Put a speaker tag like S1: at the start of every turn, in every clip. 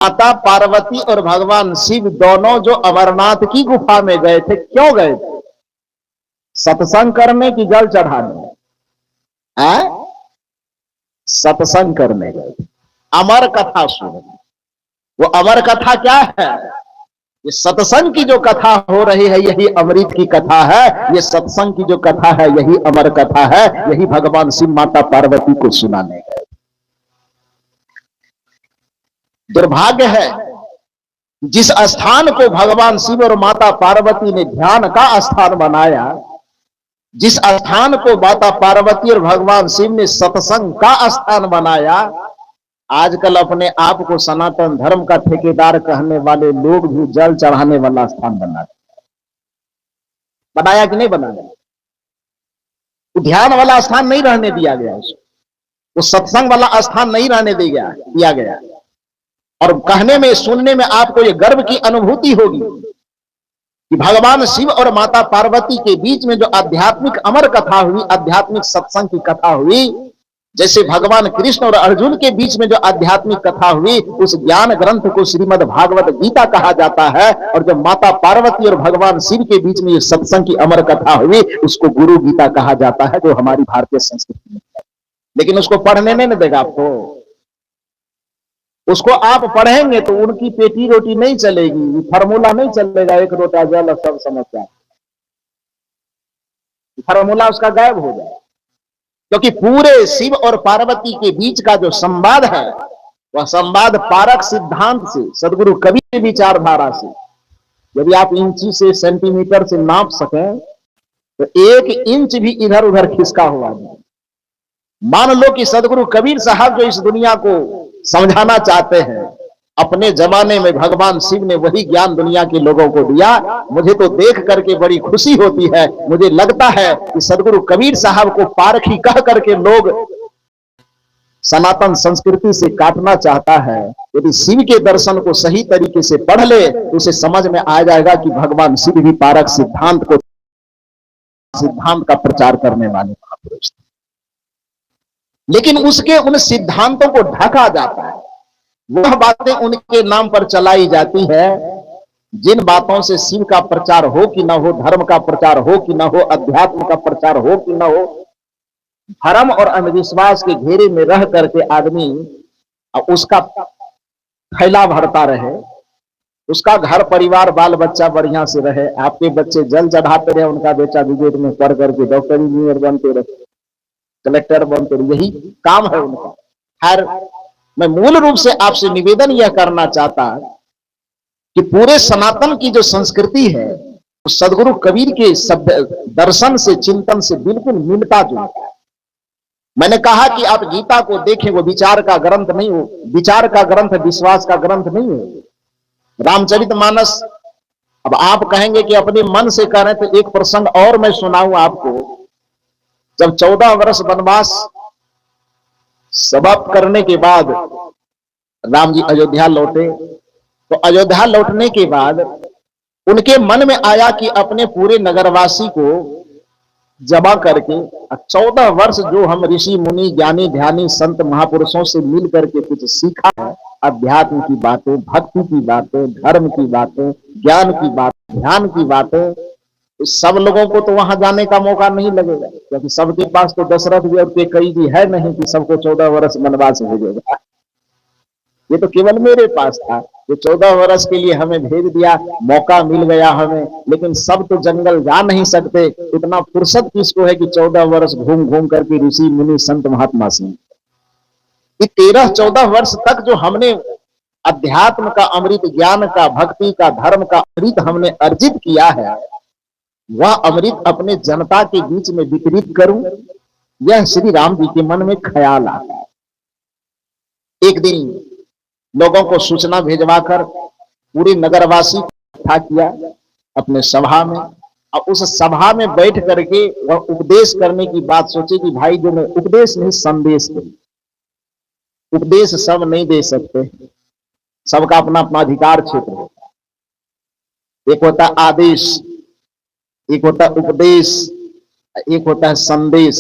S1: माता पार्वती और भगवान शिव दोनों जो अमरनाथ की गुफा में गए थे, क्यों गए थे? सत्संग करने की जल चढ़ाने? सत्संग करने गए थे, अमर कथा सुनने। वो अमर कथा क्या है? ये सत्संग की जो कथा हो रही है यही अमृत की कथा है। ये सत्संग की जो कथा है यही अमर कथा है। यही भगवान शिव माता पार्वती को सुनाने गए। दुर्भाग्य है जिस स्थान को भगवान शिव और माता पार्वती ने ध्यान का स्थान बनाया, जिस स्थान को माता पार्वती और भगवान शिव ने सत्संग का स्थान बनाया, आजकल अपने आप को सनातन धर्म का ठेकेदार कहने वाले लोग भी जल चढ़ाने वाला स्थान बनाया कि नहीं बनाया? ध्यान वाला स्थान नहीं रहने दिया गया, उसको वो सत्संग वाला स्थान नहीं रहने दिया गया। और कहने में सुनने में आपको ये गर्व की अनुभूति होगी कि भगवान शिव और माता पार्वती के बीच में जो आध्यात्मिक अमर कथा हुई, आध्यात्मिक सत्संग की कथा हुई, जैसे भगवान कृष्ण और अर्जुन के बीच में जो आध्यात्मिक कथा हुई, उस ज्ञान ग्रंथ को श्रीमद् भागवत गीता कहा जाता है। और जब माता पार्वती और भगवान शिव के बीच में ये सत्संग की अमर कथा हुई, उसको गुरु गीता कहा जाता है, जो हमारी भारतीय संस्कृति में है। लेकिन उसको पढ़ने नहीं देगा आपको। उसको आप पढ़ेंगे तो उनकी पेटी रोटी नहीं चलेगी, फार्मूला नहीं चलेगा, एक रोटा जल सब समस्या, फार्मूला उसका गायब हो जाए। क्योंकि पूरे शिव और पार्वती के बीच का जो संवाद है, वह संवाद पारक सिद्धांत से, सदगुरु कबीर की विचारधारा से, यदि आप इंची से सेंटीमीटर से नाप सकें तो 1 इंच भी इधर उधर खिसका हुआ नहीं। मान लो कि सदगुरु कबीर साहब जो इस दुनिया को समझाना चाहते हैं, अपने जमाने में भगवान शिव ने वही ज्ञान दुनिया के लोगों को दिया। मुझे तो देख करके बड़ी खुशी होती है। मुझे लगता है कि सदगुरु कबीर साहब को पारखी कह करके लोग सनातन संस्कृति से काटना चाहता है। यदि शिव के दर्शन को सही तरीके से पढ़ ले तो उसे समझ में आ जाएगा कि भगवान शिव भी पारक सिद्धांत का प्रचार करने वाले महापुरुष थे। लेकिन उसके उन सिद्धांतों को ढका जाता है, वह बातें उनके नाम पर चलाई जाती है जिन बातों से शिव का प्रचार हो कि ना हो, धर्म का प्रचार हो कि ना हो, अध्यात्म का प्रचार हो कि ना हो, धर्म और अंधविश्वास के घेरे में रह करके आदमी उसका फैला भरता रहे, उसका घर परिवार बाल बच्चा बढ़िया से रहे। आपके बच्चे जल चढ़ाते रहे, उनका बेटा विदेश में पढ़ करके डॉक्टर इंजीनियर बनते रहे, कलेक्टर बनते रहे, यही काम है उनका। खैर, मैं मूल रूप से आपसे निवेदन यह करना चाहता कि पूरे सनातन की जो संस्कृति है, सदगुरु कबीर के शब्द दर्शन से, चिंतन से बिल्कुल मिलता जुलता है। मैंने कहा कि आप गीता को देखें, वो विचार का ग्रंथ नहीं हो, विचार का ग्रंथ, विश्वास का ग्रंथ नहीं है। रामचरितमानस, अब आप कहेंगे कि अपने मन से कह रहे, तो एक प्रसंग और मैं सुनाऊं आपको। जब 14 वर्ष वनवास समाप्त करने के बाद राम जी अयोध्या लौटे, तो अयोध्या लौटने के बाद उनके मन में आया कि अपने पूरे नगरवासी को जमा करके 14 वर्ष जो हम ऋषि मुनि ज्ञानी ध्यानी संत महापुरुषों से मिल करके कुछ सीखा है, अध्यात्म की बातें, भक्ति की बातें, धर्म की बातें, ज्ञान की बातें, ध्यान की बातें, सब लोगों को तो वहां जाने का मौका नहीं लगेगा, क्योंकि सबके पास तो दशरथ जी और कैकेयी जी है नहीं कि सबको 14 वर्ष वनवास भेजेगा। ये तो केवल मेरे पास था, जो 14 वर्ष के लिए हमें भेज दिया, मौका मिल गया हमें। लेकिन सब तो जंगल जा नहीं सकते, इतना फुर्सत किसको है कि 14 वर्ष घूम घूम करके ऋषि मुनि संत महात्मा से 13-14 वर्ष तक जो हमने अध्यात्म का अमृत, ज्ञान का, भक्ति का, धर्म का अमृत हमने अर्जित किया है, वह अमृत अपने जनता के बीच में वितरित करूं, यह श्री राम जी के मन में ख्याल आता है। एक दिन लोगों को सूचना भेजवाकर पूरे नगरवासी को इकट्ठा किया अपने सभा में, और उस सभा में बैठ करके वह उपदेश करने की बात सोचे कि भाई जो मैं उपदेश नहीं, संदेश दूं। उपदेश सब नहीं दे सकते, सबका अपना अपना अधिकार क्षेत्र होता है। एक होता है आदेश, एक होता है उपदेश, एक होता है संदेश।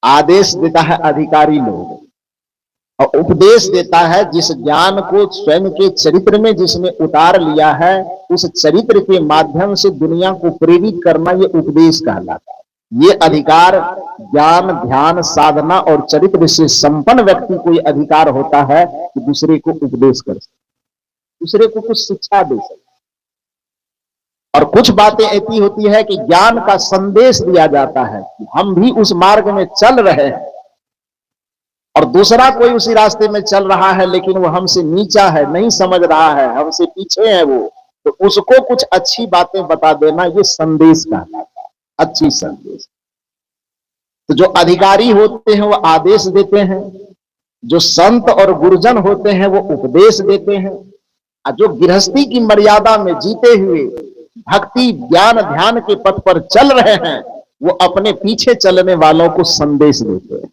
S1: आदेश देता है अधिकारी लोग, और उपदेश देता है जिस ज्ञान को स्वयं के चरित्र में जिसने उतार लिया है, उस चरित्र के माध्यम से दुनिया को प्रेरित करना, ये उपदेश कहलाता है। ये अधिकार ज्ञान, ध्यान, साधना और चरित्र से संपन्न व्यक्ति को यह अधिकार होता है कि दूसरे को उपदेश कर सके, दूसरे को कुछ शिक्षा दे सके। और कुछ बातें ऐसी होती है कि ज्ञान का संदेश दिया जाता है कि हम भी उस मार्ग में चल रहे हैं, और दूसरा कोई उसी रास्ते में चल रहा है लेकिन वो हमसे नीचा है, नहीं समझ रहा है, हमसे पीछे है वो, तो उसको कुछ अच्छी बातें बता देना, ये संदेश कहलाता है, अच्छी संदेश। तो जो अधिकारी होते हैं वो आदेश देते हैं, जो संत और गुरुजन होते हैं वो उपदेश देते हैं, और जो गृहस्थी की मर्यादा में जीते हुए भक्ति, ज्ञान, ध्यान के पथ पर चल रहे हैं, वो अपने पीछे चलने वालों को संदेश देते हैं।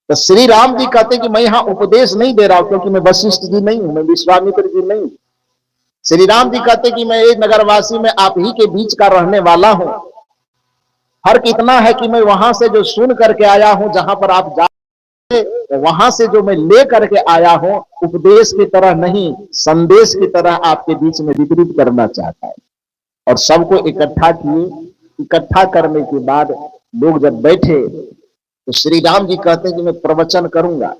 S1: तो श्री राम जी कहते हैं कि मैं यहां उपदेश नहीं दे रहा हूं, क्योंकि मैं वशिष्ठ जी नहीं हूं, मैं विश्वामित्र जी नहीं हूं। श्री राम जी कहते हैं कि मैं एक नगरवासी में आप ही के बीच का रहने वाला हूं। फर्क इतना है कि मैं वहां से जो सुन करके आया हूं, जहां पर आप जा वहां से जो मैं ले करके आया हूं, उपदेश की तरह नहीं, संदेश की तरह आपके बीच में वितरित करना चाहता है। और सबको इकट्ठा किए, इकट्ठा करने के बाद लोग जब बैठे तो श्री राम जी कहते हैं कि मैं प्रवचन करूंगा,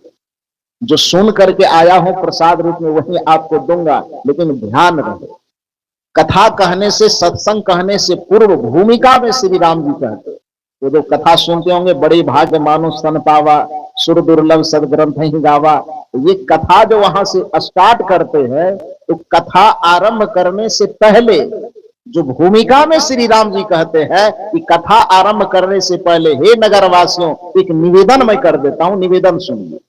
S1: जो सुन करके आया हूं प्रसाद रूप में वही आपको दूंगा, लेकिन ध्यान रहे, कथा कहने से, सत्संग कहने से पूर्व भूमिका में श्री राम जी कहते, तो जो कथा सुनते होंगे, बड़े भाग्य मानो सन पावा, सुर दुर्लभ सदग्रंथ ही गावा, तो ये कथा जो वहां से स्टार्ट करते हैं, तो कथा आरंभ करने से पहले जो भूमिका में श्री राम जी कहते हैं कि कथा आरंभ करने से पहले हे नगरवासियों, एक निवेदन मैं कर देता हूं, निवेदन सुनिए।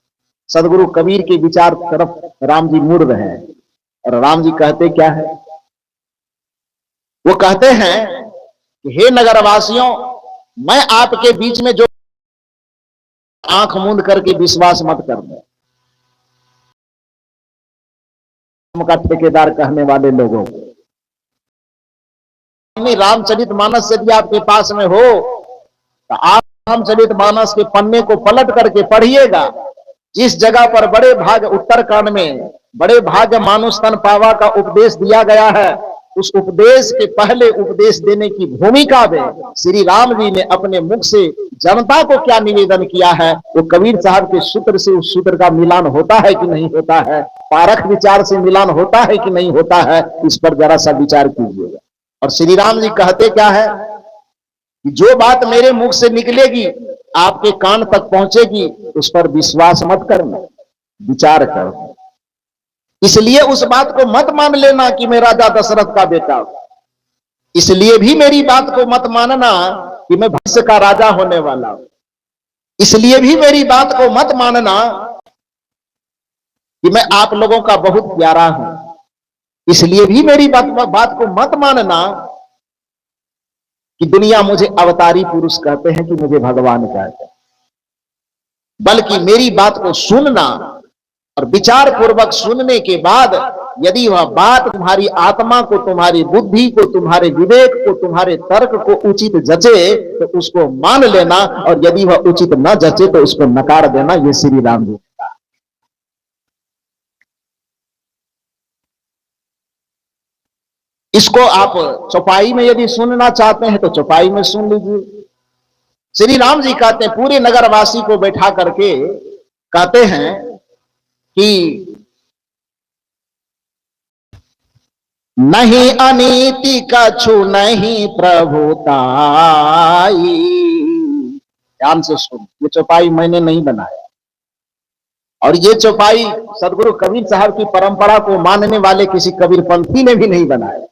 S1: सदगुरु कबीर के विचार तरफ राम जी मुड़ रहे हैं, और राम जी कहते क्या है, वो कहते हैं कि हे नगरवासियों, मैं आपके बीच में जो आंख मूंद करके विश्वास मत करना, का ठेकेदार कहने वाले लोगों को, रामचरितमानस यदि आपके पास में हो तो आप रामचरितमानस के पन्ने को पलट करके पढ़िएगा। जिस जगह पर बड़े भाग उत्तरकांड में बड़े भाग मानुष तन पावा का उपदेश दिया गया है, उस उपदेश के पहले उपदेश देने की भूमिका में श्री राम जी ने अपने मुख से जनता को क्या निवेदन किया है, वो कबीर साहब के सूत्र से उस सूत्र का मिलान होता है कि नहीं होता है, पारख विचार से मिलान होता है कि नहीं होता है, इस पर जरा सा विचार कीजिएगा। और श्री राम जी कहते क्या है कि जो बात मेरे मुख से निकलेगी, आपके कान तक पहुंचेगी, उस पर विश्वास मत करना, विचार करो। इसलिए उस बात को मत मान लेना कि मैं राजा दशरथ का बेटा हूं, इसलिए भी मेरी बात को मत मानना कि मैं भविष्य का राजा होने वाला हूं, इसलिए भी मेरी बात को मत मानना कि मैं आप लोगों का बहुत प्यारा हूं, इसलिए भी मेरी बात को मत मानना कि दुनिया मुझे अवतारी पुरुष कहते हैं कि मुझे भगवान कहते हैं, बल्कि मेरी बात को सुनना और विचार पूर्वक सुनने के बाद यदि वह बात तुम्हारी आत्मा को, तुम्हारी बुद्धि को, तुम्हारे विवेक को, तुम्हारे तर्क को उचित जचे तो उसको मान लेना, और यदि वह उचित न जचे तो उसको नकार देना। ये श्री राम जी का। इसको आप चौपाई में यदि सुनना चाहते हैं तो चौपाई में सुन लीजिए। श्री राम जी कहते हैं, पूरे नगरवासी को बैठा करके कहते हैं कि नहीं अनीति कछु नहीं प्रभुताई। ध्यान से सुन, ये चौपाई मैंने नहीं बनाया, और ये चौपाई सदगुरु कबीर साहब की परंपरा को मानने वाले किसी कबीरपंथी ने भी नहीं बनाया,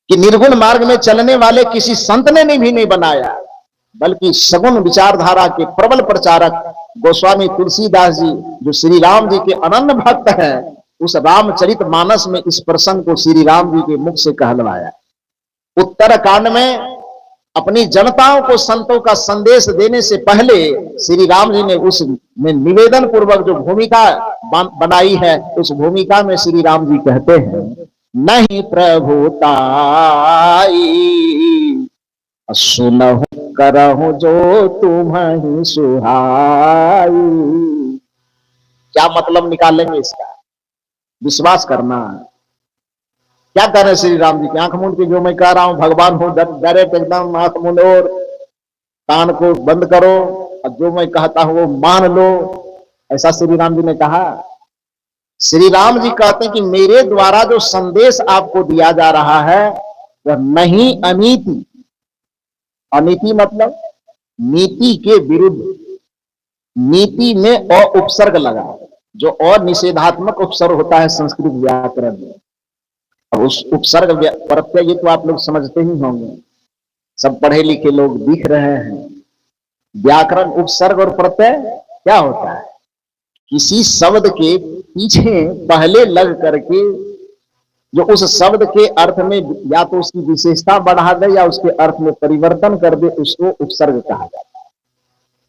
S1: कि निर्गुण मार्ग में चलने वाले किसी संत ने भी नहीं बनाया, बल्कि सगुण विचारधारा के प्रबल प्रचारक गोस्वामी तुलसीदास जी, जो श्री राम जी के अनन्य भक्त हैं, उस रामचरित मानस में इस प्रसंग को श्री राम जी के मुख से कहलवाया। उत्तरकांड में अपनी जनताओं को संतों का संदेश देने से पहले श्री राम जी ने उसमें निवेदन पूर्वक जो भूमिका बनाई है, उस भूमिका में श्री राम जी कहते हैं, नहीं प्रभुताई सुनहु करहु जो तुम्हें सुहाई। क्या मतलब निकालेंगे इसका? विश्वास करना। क्या कर रहे श्री राम जी की आंख मूंद के जो मैं कह रहा हूं भगवान हो, डायरेक्ट एकदम आंख मूंदो और कान को बंद करो और जो मैं कहता हूं वो मान लो, ऐसा श्री राम जी ने कहा? श्री राम जी कहते हैं कि मेरे द्वारा जो संदेश आपको दिया जा रहा है वह नहीं अनीति। अनीति मतलब नीति के विरुद्ध। नीति में अ उपसर्ग लगा, जो अनिषेधात्मक उपसर्ग होता है संस्कृत व्याकरण में। अब उस उपसर्ग प्रत्यय ये तो आप लोग समझते ही होंगे, सब पढ़े लिखे लोग दिख रहे हैं। व्याकरण उपसर्ग और प्रत्यय क्या होता है? किसी शब्द के पीछे पहले लग करके जो उस शब्द के अर्थ में या तो उसकी विशेषता बढ़ा दे या उसके अर्थ में परिवर्तन कर दे, उसको उपसर्ग कहा जाता है।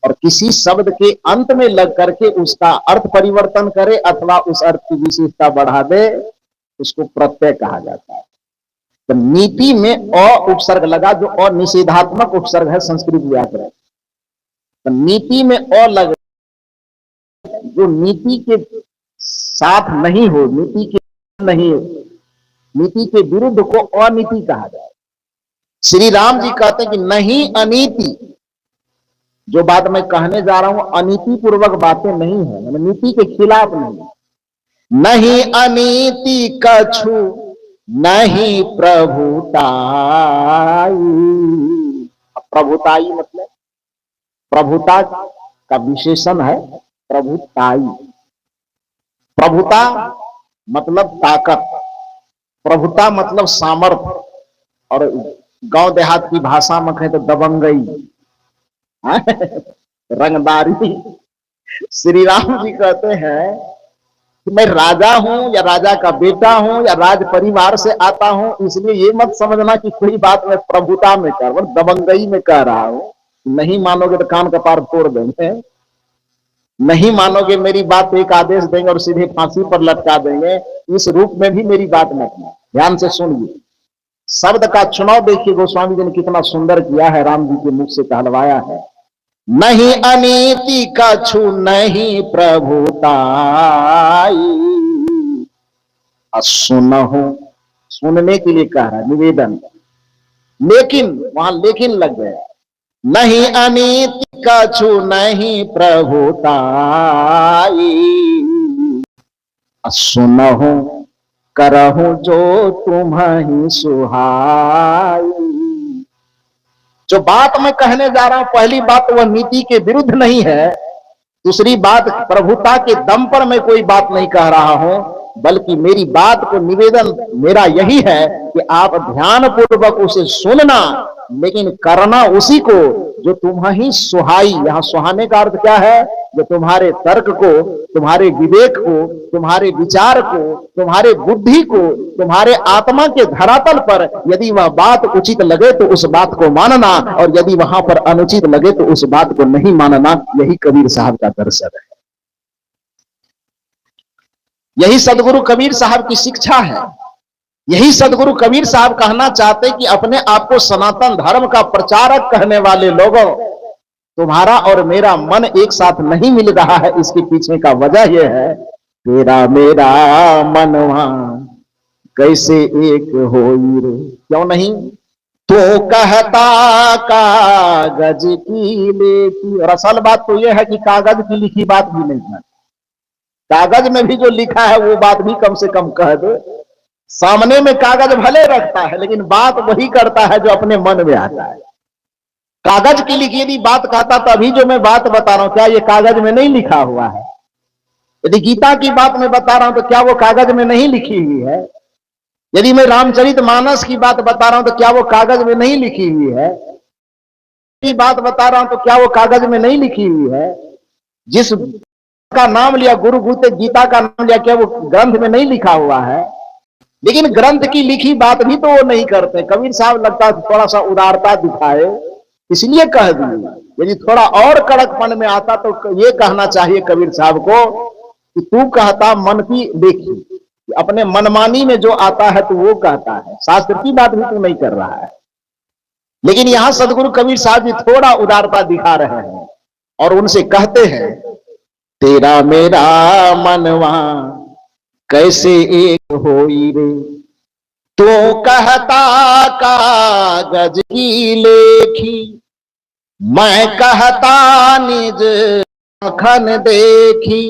S1: और किसी शब्द के अंत में लग करके उसका अर्थ परिवर्तन करे अथवा उस अर्थ की विशेषता बढ़ा दे, उसको प्रत्यय कहा जाता है। तो नीति में अ उपसर्ग लगा, जो अनिषेधात्मक उपसर्ग है संस्कृत व्याकरण। तो नीति में अ लग, जो नीति के साथ नहीं हो, नीति के नहीं, नीति के विरुद्ध को अनीति कहा जाए। श्री राम जी कहते हैं कि नहीं अनीति, जो बात मैं कहने जा रहा हूं अनीति पूर्वक बातें नहीं है, मतलब नीति के खिलाफ नहीं। नहीं अनीति कछु नहीं प्रभुताई। प्रभुताई मतलब प्रभुता का विशेषण है प्रभुताई। प्रभुता मतलब ताकत, प्रभुता मतलब सामर्थ्य, और गांव देहात की भाषा में कहें तो दबंगई, रंगदारी। श्री राम जी कहते हैं कि मैं राजा हूं या राजा का बेटा हूं या राज परिवार से आता हूं, इसलिए ये मत समझना कि कोई बात मैं प्रभुता में कर रहा हूं, दबंगई में कह रहा हूं। नहीं मानोगे तो कान का पार तोड़ देंगे, नहीं मानोगे मेरी बात, एक आदेश देंगे और सीधे फांसी पर लटका देंगे। इस रूप में भी मेरी बात मत मानो, ध्यान से सुनिए। शब्द का चुनाव देखिए गोस्वामी जी ने कितना सुंदर किया है, राम जी के मुख से कहलवाया है। नहीं अनीति कछु नहीं प्रभुताई, सुनहु, सुनने के लिए कह रहा है, निवेदन। लेकिन वहां लेकिन लग गया। नहीं अनीति कछु नहीं प्रभुताई, सुनहु करहु जो तुम्हें सुहाई। जो बात मैं कहने जा रहा हूं, पहली बात वह नीति के विरुद्ध नहीं है, दूसरी बात प्रभुता के दम पर मैं कोई बात नहीं कह रहा हूं, बल्कि मेरी बात को निवेदन मेरा यही है कि आप ध्यान पूर्वक उसे सुनना, लेकिन करना उसी को जो तुम्हें सुहाई। यहां सुहाने का अर्थ क्या है? जो तुम्हारे तर्क को, तुम्हारे विवेक को, तुम्हारे विचार को, तुम्हारे बुद्धि को, तुम्हारे आत्मा के धरातल पर यदि वह बात उचित लगे तो उस बात को मानना, और यदि वहां पर अनुचित लगे तो उस बात को नहीं मानना। यही कबीर साहब का दर्शन है, यही सदगुरु कबीर साहब की शिक्षा है। यही सदगुरु कबीर साहब कहना चाहते कि अपने आप को सनातन धर्म का प्रचारक कहने वाले लोगों, तुम्हारा और मेरा मन एक साथ नहीं मिल रहा है। इसके पीछे का वजह यह है, तेरा मेरा मनवा कैसे एक होई रे। क्यों नहीं? तो कहता कागज की लिखी, और असल बात तो यह है कि कागज की लिखी बात भी नहीं है। कागज में भी जो लिखा है वो बात भी कम से कम कह दो। सामने में कागज भले रखता है, लेकिन बात वही करता है जो अपने मन में आता है। कागज की लिखी यदि बात कहता तो अभी जो मैं बात बता रहा हूं, क्या ये कागज में नहीं लिखा हुआ है? यदि गीता की बात मैं बता रहा हूं तो क्या वो कागज में नहीं लिखी हुई है? यदि मैं रामचरितमानस की बात बता रहा हूं तो क्या वो कागज में नहीं लिखी हुई है? की बात बता रहा हूं तो क्या वो कागज में नहीं लिखी हुई है? जिस का नाम लिया गुरु गीता, गीता का नाम लिया, क्या वो ग्रंथ में नहीं लिखा हुआ है? लेकिन ग्रंथ की लिखी बात भी तो वो नहीं करते। कबीर साहब लगता है थोड़ा सा उदारता दिखाए, इसलिए कह दिए। यदि थोड़ा और कड़कपन में आता तो ये कहना चाहिए कबीर साहब को कि तू कहता मन की देखी, अपने मनमानी में जो आता है तो वो कहता है, शास्त्र की बात भी तू नहीं कर रहा है। लेकिन यहां सदगुरु कबीर साहब जी थोड़ा उदारता दिखा रहे हैं और उनसे कहते हैं तेरा मेरा मनवा कैसे एक होई रे, तो कहता कागज की लेखी, मैं कहता निज आँखन देखी।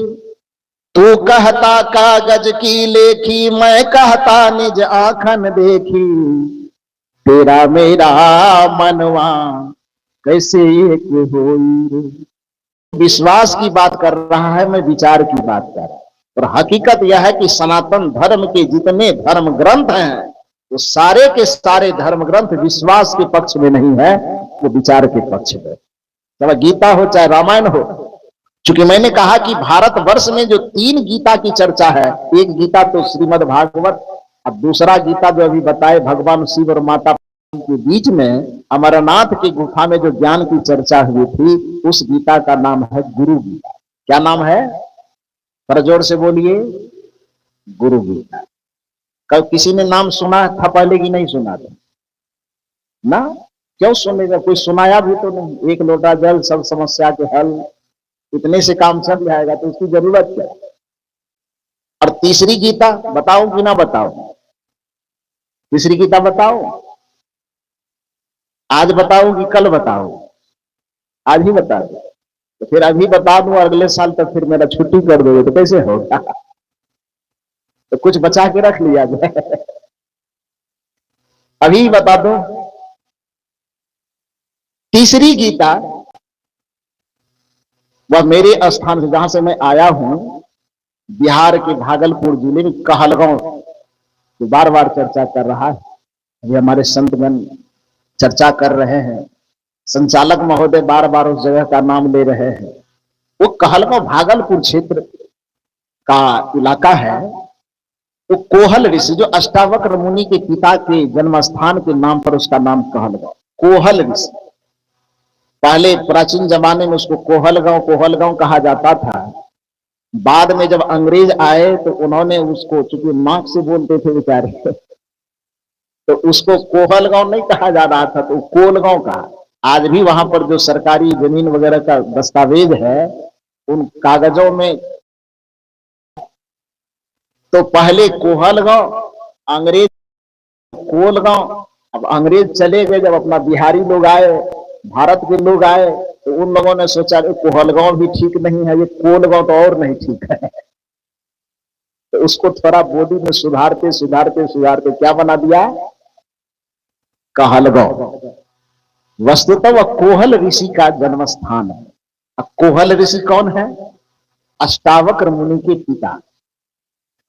S1: तू कहता कागज की लेखी, मैं कहता निज आँखन देखी, तेरा मेरा मनवा कैसे एक होई रे। विश्वास की बात कर रहा है, मैं विचार की बात कर रहा हूं। और हकीकत यह है कि सनातन धर्म के जितने धर्म ग्रंथ हैं वो सारे के सारे धर्म ग्रंथ विश्वास के पक्ष में नहीं है, वो विचार के पक्ष में। चाहे गीता हो चाहे रामायण हो, चूंकि मैंने कहा कि भारतवर्ष में जो 3 गीता की चर्चा है, एक गीता तो श्रीमद् भागवत, अब दूसरा गीता जो अभी बताए भगवान शिव और माता के बीच में अमरनाथ की गुफा में जो ज्ञान की चर्चा हुई थी, उस गीता का नाम है गुरु गीता। क्या नाम है? पर जोर से बोलिए, गुरु गीता। कब किसी ने नाम सुना था पहले कि नहीं सुना था? ना, क्यों सुनेगा? कोई सुनाया भी तो नहीं। एक लोटा जल सब समस्या के हल, इतने से काम चल जाएगा, तो उसकी जरूरत क्या? और तीसरी गीता बताओ कि ना बताओ? तीसरी गीता बताओ, आज बताओ कि कल बताओ? आज ही बता दो। तो फिर अभी बता दूं अगले साल तक फिर मेरा छुट्टी कर दोगे तो कैसे होगा? तो कुछ बचा के रख लिया जाए। अभी बता दो। तीसरी गीता वह मेरे स्थान से, जहां से मैं आया हूं, बिहार के भागलपुर जिले में कहलगांव, तो बार बार चर्चा कर रहा है। अभी हमारे संतगण चर्चा कर रहे हैं, संचालक महोदय बार बार उस जगह का नाम ले रहे हैं। वो कहलगांव भागलपुर क्षेत्र का इलाका है। तो कोहल ऋषि, जो अष्टावक्र मुनि के पिता के जन्म स्थान के नाम पर उसका नाम कहलगांव, कोहल ऋषि। पहले प्राचीन जमाने में उसको कोहलगांव कहा जाता था। बाद में जब अंग्रेज आए तो उन्होंने उसको, चूंकि मार्क से बोलते थे बेचारे, तो उसको कोहलगांव नहीं कहा जा रहा था, तो कोलगांव कहा। आज भी वहां पर जो सरकारी जमीन वगैरह का दस्तावेज है, उन कागजों में तो पहले कोहलगांव, अंग्रेज कोलगांव। अब अंग्रेज चले गए, जब अपना बिहारी लोग आए, भारत के लोग आए, तो उन लोगों ने सोचा कोहलगांव भी ठीक नहीं है, ये कोलगांव तो और नहीं ठीक है। तो उसको थोड़ा बॉडी में सुधारते सुधारते सुधारते क्या बना दिया? कहलगांव। वस्तुतः वह कोहल ऋषि का जन्म स्थान है। अब कोहल ऋषि कौन है? अष्टावक्र मुनि के पिता।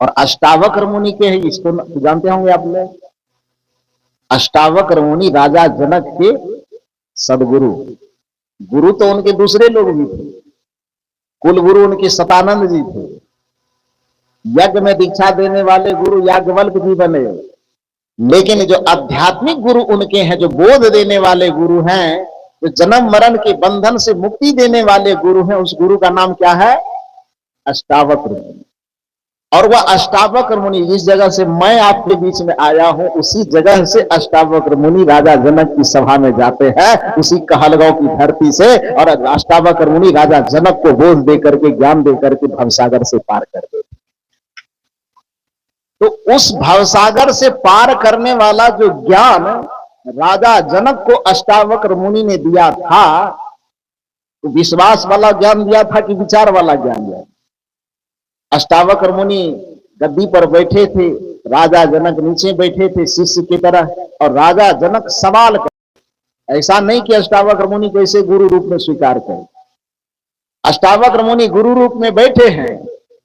S1: और अष्टावक्र मुनि के हैं, इसको जानते होंगे आप लोग। अष्टावक्र मुनि राजा जनक के सदगुरु। गुरु तो उनके दूसरे लोग भी थे, कुल गुरु उनके सतानंद जी थे। यज्ञ में दीक्षा देने वाले गुरु याज्ञवल्क्य जी बने, लेकिन जो आध्यात्मिक गुरु उनके हैं, जो बोध देने वाले गुरु हैं, जो जन्म मरण के बंधन से मुक्ति देने वाले गुरु हैं, उस गुरु का नाम क्या है? अष्टावक्र मुनि। और वह अष्टावक्र मुनि, जिस जगह से मैं आपके बीच में आया हूं, उसी जगह से अष्टावक्र मुनि राजा जनक की सभा में जाते हैं, उसी कहलगांव की धरती से। और अष्टावक्र मुनि राजा जनक को बोध दे करके, ज्ञान दे करके भवसागर से पार कर देते। तो उस भवसागर से पार करने वाला जो ज्ञान राजा जनक को अष्टावक्र मुनि ने दिया था, तो विश्वास वाला ज्ञान दिया था कि विचार वाला ज्ञान दिया? अष्टावक्र मुनि गद्दी पर बैठे थे, राजा जनक नीचे बैठे थे शिष्य की तरह, और राजा जनक सवाल कर, ऐसा नहीं कि अष्टावक्र मुनि को ऐसे गुरु रूप में स्वीकार करें। अष्टावक्र मुनि गुरु रूप में बैठे हैं,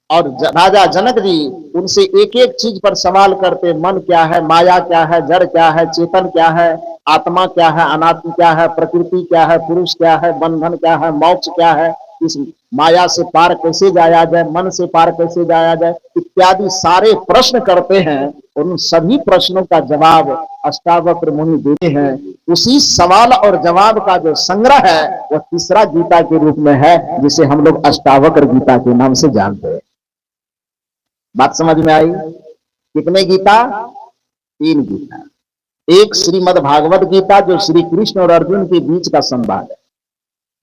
S1: और राजा जनक जी उनसे एक एक चीज पर सवाल करते, मन क्या है, माया क्या है, जड़ क्या है, चेतन क्या है, आत्मा क्या है, अनात्मा क्या है, प्रकृति क्या है, पुरुष क्या है, बंधन क्या है, मोक्ष क्या है, इस माया से पार कैसे जाया जाए, मन से पार कैसे जाया जाए, इत्यादि सारे प्रश्न करते हैं। उन सभी प्रश्नों का जवाब अष्टावक्र मुनि देते हैं। उसी सवाल और जवाब का जो संग्रह है, वह तीसरा गीता के रूप में है, जिसे हम लोग अष्टावक्र गीता के नाम से जानते हैं। बात समझ में आई? कितने गीता? 3 गीता। एक श्रीमद् भागवत गीता, जो श्री कृष्ण और अर्जुन के बीच का संवाद है,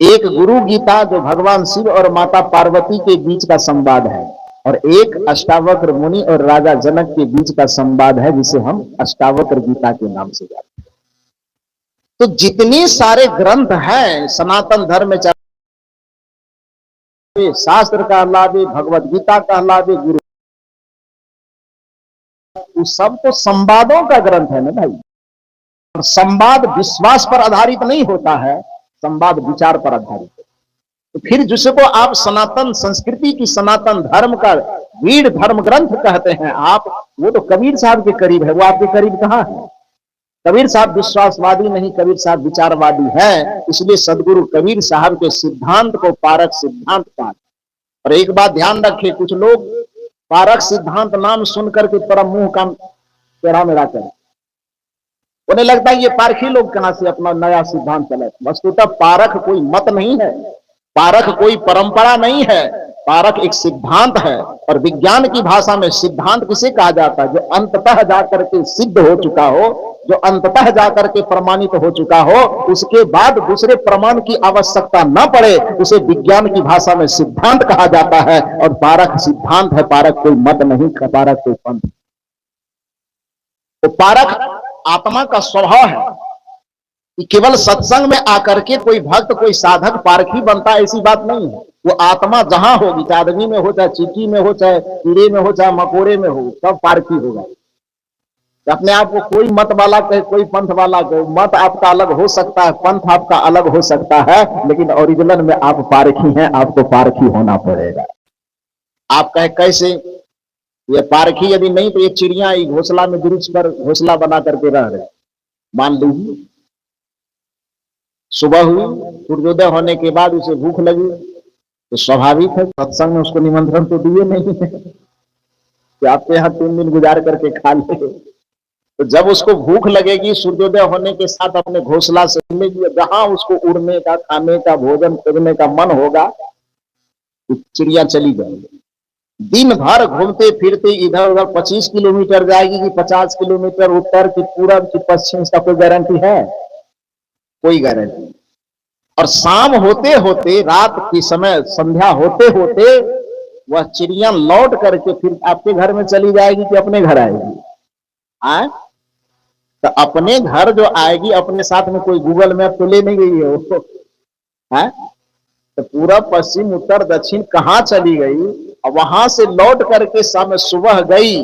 S1: एक गुरु गीता जो भगवान शिव और माता पार्वती के बीच का संवाद है, और एक अष्टावक्र मुनि और राजा जनक के बीच का संवाद है, जिसे हम अष्टावक्र गीता के नाम से जानते हैं। तो जितने सारे ग्रंथ हैं सनातन धर्म में, चाहे शास्त्र कहलावे, भगवत गीता कहलावे, गुरु, उस सब तो संवादों का ग्रंथ है ना भाई। और संवाद विश्वास पर आधारित नहीं होता है, संवाद विचार पर आधारित है। तो फिर जिसको आप सनातन संस्कृति की, सनातन धर्म का वीर धर्म ग्रंथ कहते हैं आप, वो तो कबीर साहब के करीब है। वो आपके करीब कहां है? कबीर साहब विश्वासवादी नहीं, कबीर साहब विचारवादी है। इसलिए सदगुरु कबीर साहब के सिद्धांत को पारक सिद्धांत कहा। और एक बात ध्यान रखे, कुछ लोग पारक सिद्धांत नाम सुनकर के परम मुंह का टेढ़ा मेढ़ा करें, उन्हें लगता है ये पारखी लोग कहां से अपना नया सिद्धांत चले। वस्तुतः पारख कोई मत नहीं है, पारख कोई परंपरा नहीं है, पारख एक सिद्धांत है। और विज्ञान की भाषा में सिद्धांत किसे कहा जाता है? जो अंततः जाकर के सिद्ध हो चुका हो, जो अंततः जाकर के प्रमाणित हो चुका हो, उसके बाद दूसरे प्रमाण की आवश्यकता न पड़े, उसे विज्ञान की भाषा में सिद्धांत कहा जाता है। और पारख सिद्धांत है, पारख कोई मत नहीं, पारख कोई पंथ। तो पारख आत्मा का स्वभाव है कि केवल सत्संग में आकर के कोई भक्त, कोई साधक पारखी बनता, ऐसी बात नहीं है। वो आत्मा जहां होगी, चाहे आदमी में हो, चाहे चींटी में हो, चाहे कीड़े में हो, चाहे मकोड़े में हो, सब पारखी होगा। अपने आप को कोई मत वाला कहे, कोई पंथ वाला कहे, मत आपका अलग हो सकता है, पंथ आपका अलग हो सकता है, लेकिन ओरिजिनल में आप पारखी हैं, आपको पारखी होना पड़ेगा। आप कहे कैसे? ये पारखी यदि नहीं तो ये चिड़िया घोंसला में, वृक्ष पर घोंसला बना करके रह रहे। मान लीजिए सुबह हुई, सूर्योदय होने के बाद उसे भूख लगी, तो स्वाभाविक है सत्संग में उसको निमंत्रण तो दिए नहीं है कि आपके यहाँ 3 दिन गुजार करके खा ले। तो जब उसको भूख लगेगी, सूर्योदय होने के साथ अपने घोंसला से मिलेगी, जहां उसको उड़ने का, खाने का, भोजन करने का मन होगा, तो चिड़िया चली जाएगी। दिन भर घूमते फिरते इधर उधर 25 किलोमीटर जाएगी कि 50 किलोमीटर उत्तर की, पूरब की, पश्चिम, इसका कोई गारंटी है? कोई गारंटी। और शाम होते होते, रात के समय, संध्या होते होते वह चिड़िया लौट करके फिर आपके घर में चली जाएगी कि अपने घर आएगी? आए तो अपने घर जो आएगी, अपने साथ में कोई गूगल मैप तो ले नहीं गई है वो, है? तो पूरा पश्चिम उत्तर दक्षिण कहां चली गई, और वहां से लौट करके शाम सुबह गई,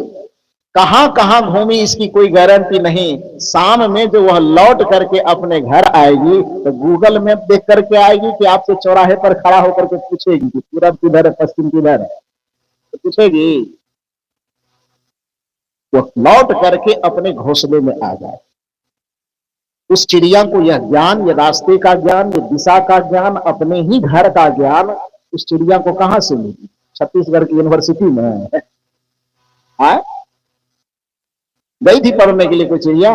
S1: कहां कहां घूमी, इसकी कोई गारंटी नहीं। शाम में जो वह लौट करके अपने घर आएगी, तो गूगल मैप देख करके आएगी कि आपसे चौराहे पर खड़ा होकर के पूछेगी कि पूरब किधर है, पश्चिम किधर है? तो पूछेगी। वो लौट करके अपने घोंसले में आ जाए। उस चिड़िया को यह ज्ञान, ये रास्ते का ज्ञान, ये दिशा का ज्ञान, अपने ही घर का ज्ञान उस चिड़िया को कहां से मिली? छत्तीसगढ़ की यूनिवर्सिटी में गई थी पढ़ने के लिए कोई चिड़िया?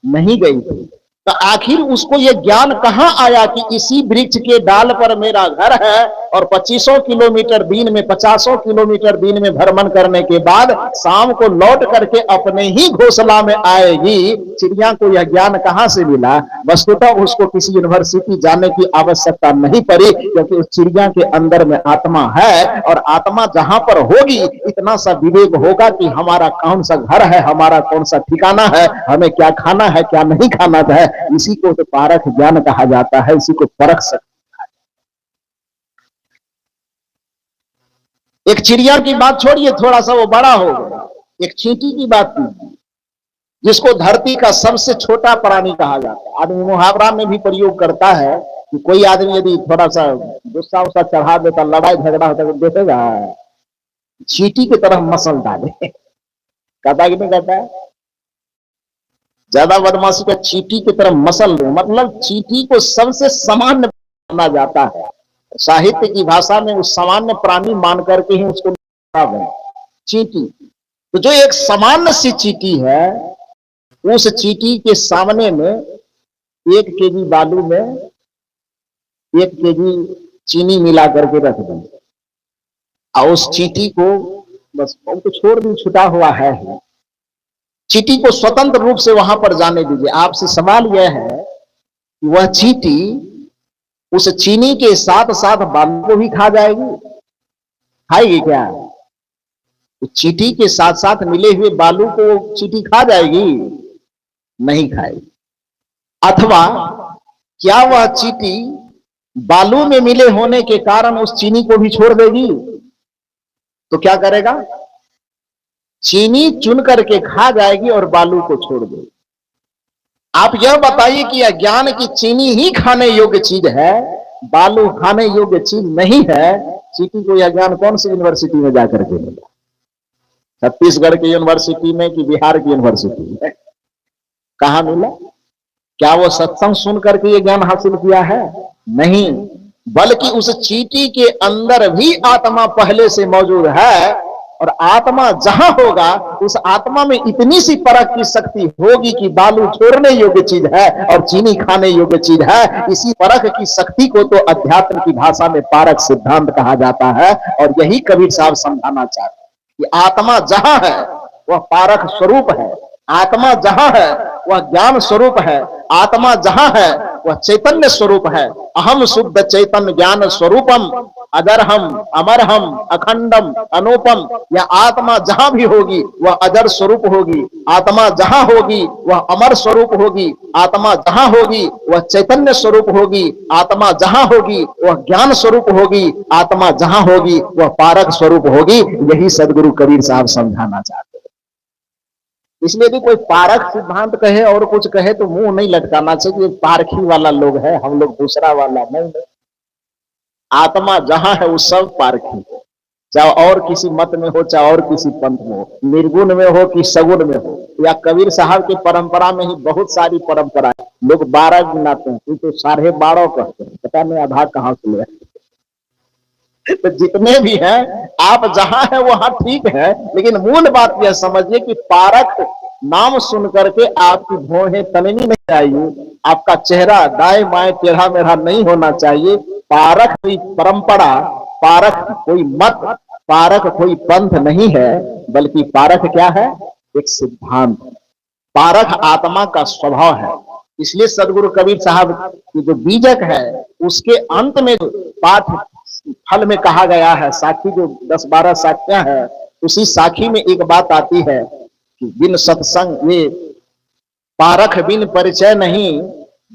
S1: नहीं गई थी। तो आखिर उसको यह ज्ञान कहां आया कि इसी वृक्ष के डाल पर मेरा घर है, और 2500 किलोमीटर दिन में, 50 किलोमीटर दिन में भ्रमण करने के बाद शाम को लौट करके अपने ही घोंसला में आएगी? चिड़िया को यह ज्ञान कहां से मिला? वस्तुतः उसको किसी यूनिवर्सिटी जाने की आवश्यकता नहीं पड़ी, क्योंकि उस चिड़िया के अंदर में आत्मा है, और आत्मा जहां पर होगी, इतना सा विवेक होगा कि हमारा कौन सा घर है, हमारा कौन सा ठिकाना है, हमें क्या खाना है, क्या नहीं खाना है। इसी को तो पारख ज्ञान कहा जाता है, इसी को परख सकता है। एक चिड़िया की बात छोड़िए, थोड़ा सा वो बड़ा हो गया, एक चींटी की बात कीजिए, जिसको धरती का सबसे छोटा प्राणी कहा जाता है। आदमी मुहावरा में भी प्रयोग करता है कि कोई आदमी यदि थोड़ा सा गुस्सा उस्सा चढ़ा देता, लड़ाई झगड़ा होता, तो देखेगा चींटी की तरह मसल डाले। कहता कि नहीं कहता है? ज्यादा बदमाशी का चींटी की तरह मसल दो, मतलब चींटी को सबसे सामान्य माना जाता है। साहित्य की भाषा में उस सामान्य प्राणी मान करके ही उसको चींटी। तो जो एक सामान्य सी चींटी है, उस चींटी के सामने में 1 केजी बालू में 1 केजी चीनी मिला करके रख दें, और उस चींटी को बस उनको छोड़ दी, छुटा हुआ है। चींटी को स्वतंत्र रूप से वहां पर जाने दीजिए। आपसे सवाल यह है कि वह चींटी उस चीनी के साथ साथ बालू को भी खा जाएगी? खाएगी क्या? तो चींटी के साथ साथ मिले हुए बालू को चींटी खा जाएगी? नहीं खाएगी। अथवा क्या वह चींटी बालू में मिले होने के कारण उस चीनी को भी छोड़ देगी? तो क्या करेगा? चीनी चुन करके खा जाएगी और बालू को छोड़ देगी। आप यह बताइए कि अज्ञान की चीनी ही खाने योग्य चीज है, बालू खाने योग्य चीज नहीं है। चींटी को यह ज्ञान कौन सी यूनिवर्सिटी में जाकर के मिला? छत्तीसगढ़ की यूनिवर्सिटी में कि बिहार की यूनिवर्सिटी में? कहां मिला? क्या वो सत्संग सुन करके ये ज्ञान हासिल किया है? नहीं, बल्कि उस चींटी के अंदर भी आत्मा पहले से मौजूद है, और आत्मा जहां होगा उस आत्मा में इतनी सी परख की शक्ति होगी कि बालू छोड़ने योग्य चीज है और चीनी खाने योग्य चीज है। इसी परख की शक्ति को तो अध्यात्म की भाषा में पारक सिद्धांत कहा जाता है। और यही कबीर साहब समझाना चाहते हैं कि आत्मा जहां है वह पारक स्वरूप है, आत्मा जहां है वह ज्ञान स्वरूप है, आत्मा जहां है वह चैतन्य स्वरूप है। अहम शुद्ध चैतन्य ज्ञान स्वरूपम अजरहम अमरहम अखंडम अनुपम। यह आत्मा जहां भी होगी वह अजर स्वरूप होगी, आत्मा जहां होगी वह अमर स्वरूप होगी, आत्मा जहां होगी वह चैतन्य स्वरूप होगी, आत्मा जहां होगी वह ज्ञान स्वरूप होगी, आत्मा जहां होगी वह पारक स्वरूप होगी। यही सदगुरु कबीर साहब समझाना चाहते हैं। इसलिए भी कोई पारक सिद्धांत कहे और कुछ कहे तो मुंह नहीं लटकाना चाहिए। पारखी वाला लोग है, हम लोग दूसरा वाला नहीं। आत्मा जहां है वो सब पारखी है, चाहे और किसी मत में हो, चाहे और किसी पंथ में हो, निर्गुण में हो कि सगुण में हो। या कबीर साहब की परंपरा में ही बहुत सारी परंपरा है। लोग 12 गिनाते हैं, तो 12.5 कहते हैं, पता नहीं आधा कहां से ले। तो जितने भी हैं आप जहां है वहां ठीक है, लेकिन मूल बात यह समझिए कि पारक नाम सुन करके आपकी भौहें तननी नहीं चाहिए, आपका चेहरा दाएं बाएं टेढ़ा मेढ़ा नहीं होना चाहिए। पारक कोई परंपरा, पारक कोई मत, पारक कोई पंथ नहीं है, बल्कि पारक क्या है? एक सिद्धांत। पारक आत्मा का स्वभाव है। इसलिए सदगुरु कबीर साहब की जो बीजक है उसके अंत में पाठ फल में कहा गया है, साखी जो 10-12 साखियां है, उसी साखी में एक बात आती है कि बिन सत्संग ये पारख बिन परिचय नहीं,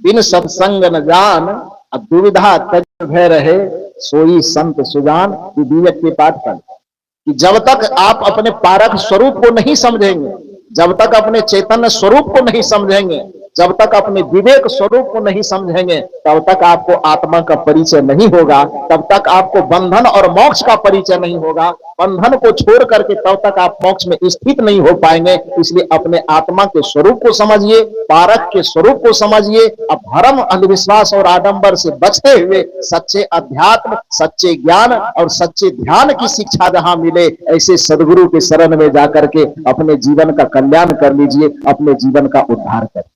S1: बिन सत्संग न जान, दुविधा तज भय रहे सोई संत सुजान। विवेक के पाठ पर कि जब तक आप अपने पारख स्वरूप को नहीं समझेंगे, जब तक अपने चैतन्य स्वरूप को नहीं समझेंगे, जब तक अपने विवेक स्वरूप को नहीं समझेंगे, तब तक आपको आत्मा का परिचय नहीं होगा, तब तक आपको बंधन और मोक्ष का परिचय नहीं होगा। बंधन को छोड़ करके तब तक आप मोक्ष में स्थित नहीं हो पाएंगे। इसलिए अपने आत्मा के स्वरूप को समझिए, पारख के स्वरूप को समझिए। अब भरम अंधविश्वास और आडंबर से बचते हुए सच्चे अध्यात्म, सच्चे ज्ञान और सच्चे ध्यान की शिक्षा जहां मिले, ऐसे सदगुरु के शरण में जाकर के अपने जीवन का कल्याण कर लीजिए, अपने जीवन का उद्धार कर लीजिए।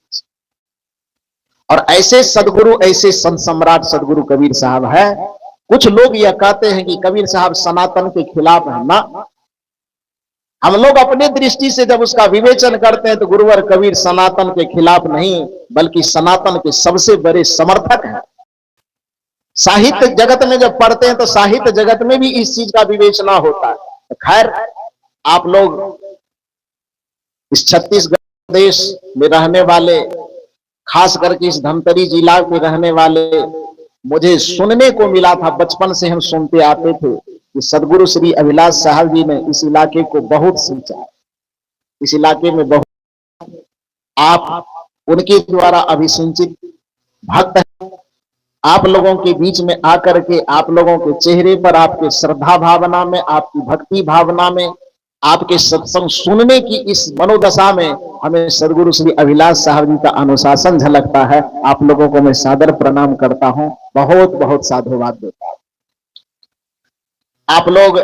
S1: और ऐसे सदगुरु, ऐसे संत सम्राट सदगुरु कबीर साहब है। कुछ लोग यह कहते हैं कि कबीर साहब सनातन के खिलाफ है ना। हम लोग अपने दृष्टि से जब उसका विवेचन करते हैं तो गुरुवर कबीर सनातन के खिलाफ नहीं, बल्कि सनातन के सबसे बड़े समर्थक हैं। साहित्य जगत में जब पढ़ते हैं तो साहित्य जगत में भी इस चीज का विवेचना होता है। खैर, आप लोग इस छत्तीसगढ़ प्रदेश में रहने वाले, खास करके इस धमतरी जिला में रहने वाले, मुझे सुनने को मिला था, बचपन से हम सुनते आते थे कि सदगुरु श्री अभिलाष साहब जी ने इस इलाके को बहुत सींचा, इस इलाके में बहुत, आप उनके द्वारा अभिसिंचित भक्त हैं। आप लोगों के बीच में आकर के, आप लोगों के चेहरे पर, आपके श्रद्धा भावना में, आपकी भक्ति भावना में, आपके सत्संग सुनने की इस मनोदशा में हमें सदगुरु श्री अभिलाष साहब जी का अनुशासन झलकता है। आप लोगों को मैं सादर प्रणाम करता हूं, बहुत बहुत साधुवाद देता हूं। आप लोग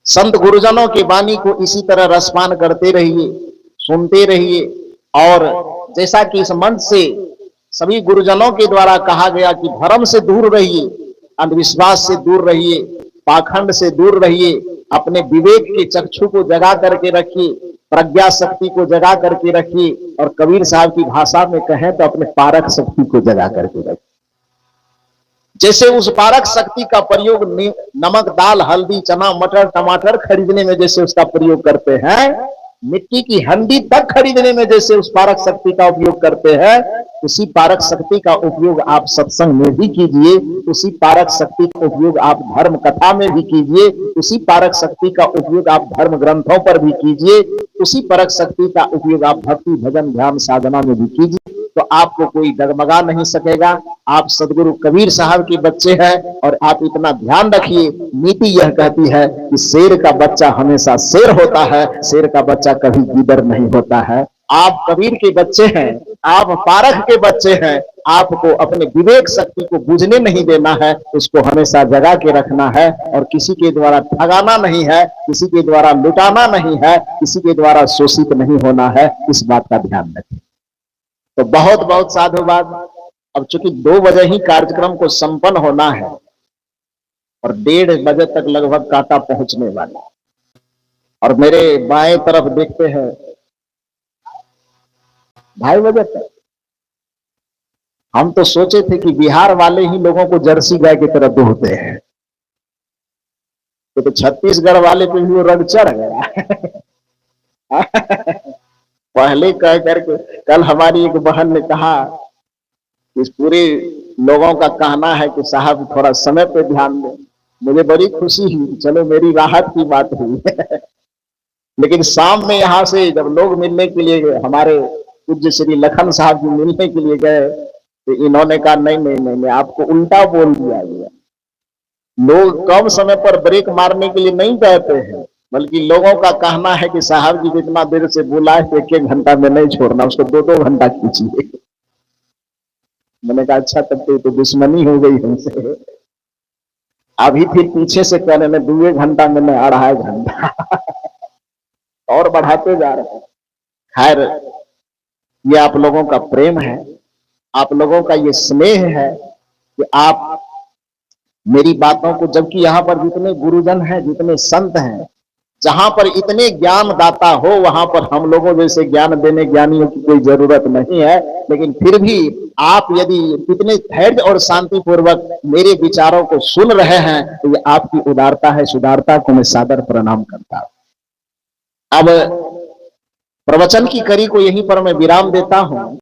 S1: संत गुरुजनों की वाणी को इसी तरह रसपान करते रहिए, सुनते रहिए। और जैसा कि इस मंच से सभी गुरुजनों के द्वारा कहा गया कि भरम से दूर रहिए, अंधविश्वास से दूर रहिए, पाखंड से दूर रहिए, अपने विवेक के चक्षु को जगा करके रखिए, प्रज्ञा शक्ति को जगा करके रखिए, और कबीर साहब की भाषा में कहें तो अपने पारक शक्ति को जगा करके रखिए। जैसे उस पारक शक्ति का प्रयोग नमक, दाल, हल्दी, चना, मटर, टमाटर खरीदने में जैसे उसका प्रयोग करते हैं, मिट्टी की हंडी तक खरीदने में जैसे उस पारक शक्ति का उपयोग करते हैं, उसी पारक शक्ति का उपयोग आप सत्संग में भी कीजिए, उसी पारक शक्ति का उपयोग आप धर्म कथा में भी कीजिए, उसी पारक शक्ति का उपयोग आप धर्म ग्रंथों पर भी कीजिए, उसी पारक शक्ति का उपयोग आप भक्ति, भजन, ध्यान, साधना में भी कीजिए, तो आपको कोई डगमगा नहीं सकेगा। आप सदगुरु कबीर साहब के बच्चे हैं और आप इतना ध्यान रखिए, नीति यह कहती है कि शेर का बच्चा हमेशा शेर होता है, शेर का बच्चा कभी गीदड़ नहीं होता है। आप कबीर के बच्चे हैं, आप पारख के बच्चे हैं, आपको अपने विवेक शक्ति को बुझने नहीं देना है, उसको हमेशा जगा के रखना है और किसी के द्वारा ठगाना नहीं है, किसी के द्वारा लुटाना नहीं है, किसी के द्वारा शोषित नहीं होना है, इस बात का ध्यान रखें। तो बहुत बहुत साधुवाद। अब चूंकि 2 बजे ही कार्यक्रम को संपन्न होना है और 1:30 बजे तक लगभग कांटा पहुंचने वाला, और मेरे बाएं तरफ देखते हैं 2:30 बजे तक। हम तो सोचे थे कि बिहार वाले ही लोगों को जर्सी गाय की तरह दूहते हैं, तो छत्तीसगढ़ वाले पे भी वो रग चढ़ गया। पहले कह करके कल हमारी एक बहन ने कहा कि इस पूरे लोगों का कहना है कि साहब थोड़ा समय पे ध्यान दें। मुझे बड़ी खुशी हुई, चलो मेरी राहत की बात हुई। लेकिन शाम में यहाँ से जब लोग मिलने के लिए गए, हमारे पूज्य श्री लखन साहब जी मिलने के लिए गए, तो इन्होंने कहा नहीं नहीं नहीं, नहीं आपको उल्टा बोल दिया गया। लोग कम समय पर ब्रेक मारने के लिए नहीं कहते हैं, बल्कि लोगों का कहना है कि साहब जी जितना देर से बोला है 1-1 घंटा में नहीं छोड़ना, उसको 2-2 घंटा खींचिए। मैंने कहा अच्छा तब तो दुश्मनी हो गई हमसे। अभी फिर पीछे से कहने में 2 घंटा में नहीं 2.5 घंटा और बढ़ाते जा रहे हैं। खैर, ये आप लोगों का प्रेम है, आप लोगों का ये स्नेह है कि आप मेरी बातों को, जबकि यहाँ पर जितने गुरुजन हैं, जितने संत हैं, जहां पर इतने ज्ञान दाता हो, वहां पर हम लोगों जैसे ज्ञान देने ज्ञानियों की कोई जरूरत नहीं है, लेकिन फिर भी आप यदि कितने धैर्य और शांति पूर्वक मेरे विचारों को सुन रहे हैं, तो ये आपकी उदारता है, सुदारता को मैं सादर प्रणाम करता हूं। अब प्रवचन की कड़ी को यहीं पर मैं विराम देता हूं।